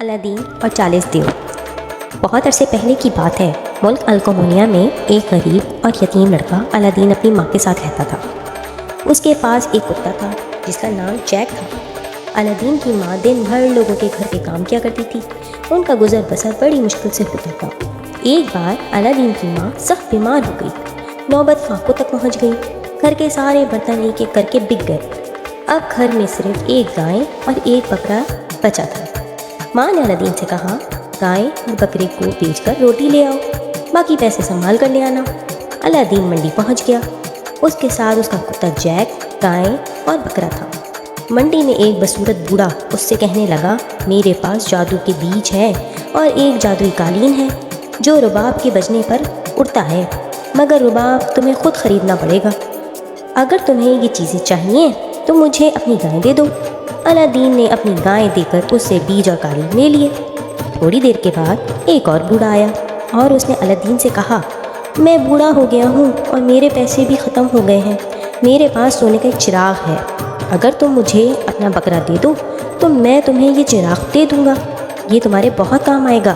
الادین اور 40 دیو۔ بہت عرصے پہلے کی بات ہے، ملک الکمونیا میں ایک غریب اور یتیم لڑکا الادین اپنی ماں کے ساتھ رہتا تھا۔ اس کے پاس ایک کتا تھا جس کا نام جیک تھا۔ الادین کی ماں دن بھر لوگوں کے گھر پہ کام کیا کرتی تھی، ان کا گزر بسر بڑی مشکل سے ہوتا تھا۔ ایک بار الادین کی ماں سخت بیمار ہو گئی، نوبت فاقوں تک پہنچ گئی، گھر کے سارے برتن ایک ایک کر کے بک گئے۔ اب گھر میں صرف ایک گائے اور ایک بکرا بچا تھا۔ ماں نے الادین سے کہا، گائے اور بکرے کو بیچ کر روٹی لے آؤ، باقی پیسے سنبھال کر لے آنا۔ الادین منڈی پہنچ گیا، اس کے ساتھ اس کا کتا جیک، گائے اور بکرا تھا۔ منڈی میں ایک بصورت بوڑھا اس سے کہنے لگا، میرے پاس جادو کے بیج ہے اور ایک جادوئی قالین ہے جو رباب کے بجنے پر اڑتا ہے، مگر رباب تمہیں خود خریدنا پڑے گا۔ اگر تمہیں یہ چیزیں چاہیے تو مجھے اپنی گائے دے دو۔ الادین نے اپنی گائے دے کر اس سے بیج اور قالین لے لیے۔ تھوڑی دیر کے بعد ایک اور بوڑھا آیا اور اس نے الادین سے کہا، میں بوڑھا ہو گیا ہوں اور میرے پیسے بھی ختم ہو گئے ہیں، میرے پاس سونے کا ایک چراغ ہے، اگر تم مجھے اپنا بکرا دے دو تو میں تمہیں یہ چراغ دے دوں گا، یہ تمہارے بہت کام آئے گا۔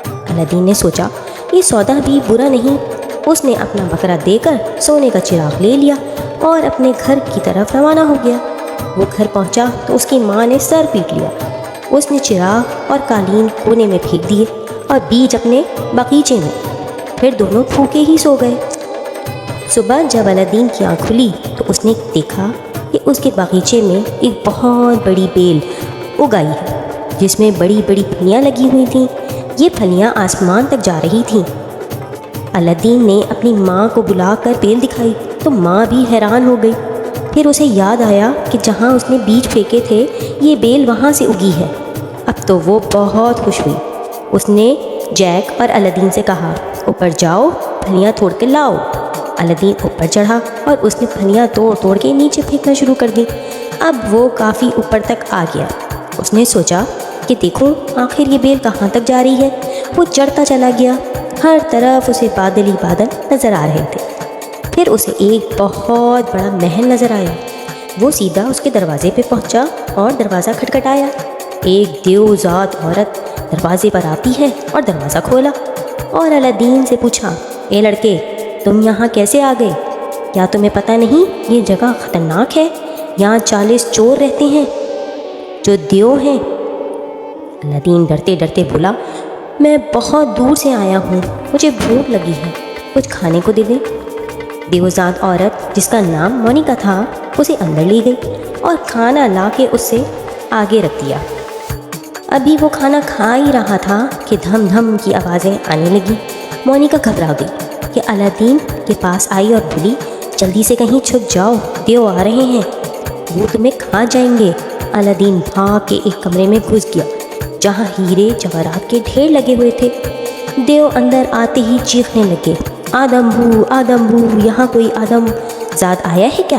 الادین نے سوچا یہ سودا بھی برا نہیں۔ اس نے اپنا بکرا دے کر سونے کا چراغ لے لیا اور اپنے گھر کی طرف روانہ ہو گیا۔ وہ گھر پہنچا تو اس کی ماں نے سر پیٹ لیا۔ اس نے چراغ اور قالین کونے میں پھینک دیے اور بیج اپنے باغیچے میں، پھر دونوں بھوکے ہی سو گئے۔ صبح جب الادین کی آنکھ کھلی تو اس نے دیکھا کہ اس کے باغیچے میں ایک بہت بڑی بیل اگائی ہے جس میں بڑی بڑی پھلیاں لگی ہوئی تھیں۔ یہ پھلیاں آسمان تک جا رہی تھیں۔ الادین نے اپنی ماں کو بلا کر بیل دکھائی تو ماں بھی حیران ہو گئی۔ پھر اسے یاد آیا کہ جہاں اس نے بیج پھینکے تھے یہ بیل وہاں سے اگی ہے۔ اب تو وہ بہت خوش ہوئی۔ اس نے جیک اور الادین سے کہا، اوپر جاؤ، پھلیاں توڑ کے لاؤ۔ الادین اوپر چڑھا اور اس نے پھلیاں توڑ توڑ کے نیچے پھینکنا شروع کر دی۔ اب وہ کافی اوپر تک آ گیا۔ اس نے سوچا کہ دیکھو آخر یہ بیل کہاں تک جا رہی ہے۔ وہ چڑھتا چلا گیا، ہر طرف اسے بادل ہی بادل نظر آ رہے تھے۔ پھر اسے ایک بہت بڑا محل نظر آیا۔ وہ سیدھا اس کے دروازے پہ پہنچا اور دروازہ کھٹکھٹایا۔ ایک دیو ذات عورت دروازے پر آتی ہے اور دروازہ کھولا اور الادین سے پوچھا، اے لڑکے، تم یہاں کیسے آ گئے؟ کیا تمہیں پتہ نہیں یہ جگہ خطرناک ہے؟ یہاں 40 چور رہتے ہیں جو دیو ہیں۔ الادین ڈرتے ڈرتے بولا، میں بہت دور سے آیا ہوں، مجھے بھوک لگی ہے، کچھ کھانے کو دے دیں۔ دیوزاد عورت جس کا نام مونیکا تھا اسے اندر لی گئی اور کھانا لا کے اس سے آگے رکھ دیا۔ ابھی وہ کھانا کھا ہی رہا تھا کہ دھم دھم کی آوازیں آنے لگیں۔ مونیکا گھبرا گئی کہ الادین کے پاس آئی اور بولی، جلدی سے کہیں چھپ جاؤ، دیو آ رہے ہیں، وہ تمہیں کھا جائیں گے۔ الادین بھاگ کے ایک کمرے میں گھس گیا جہاں ہیرے جواہرات کے ڈھیر لگے ہوئے تھے۔ دیو اندر آتے ہی چیخنے لگے، آدم بھو، یہاں کوئی آدم زاد آیا ہے کیا؟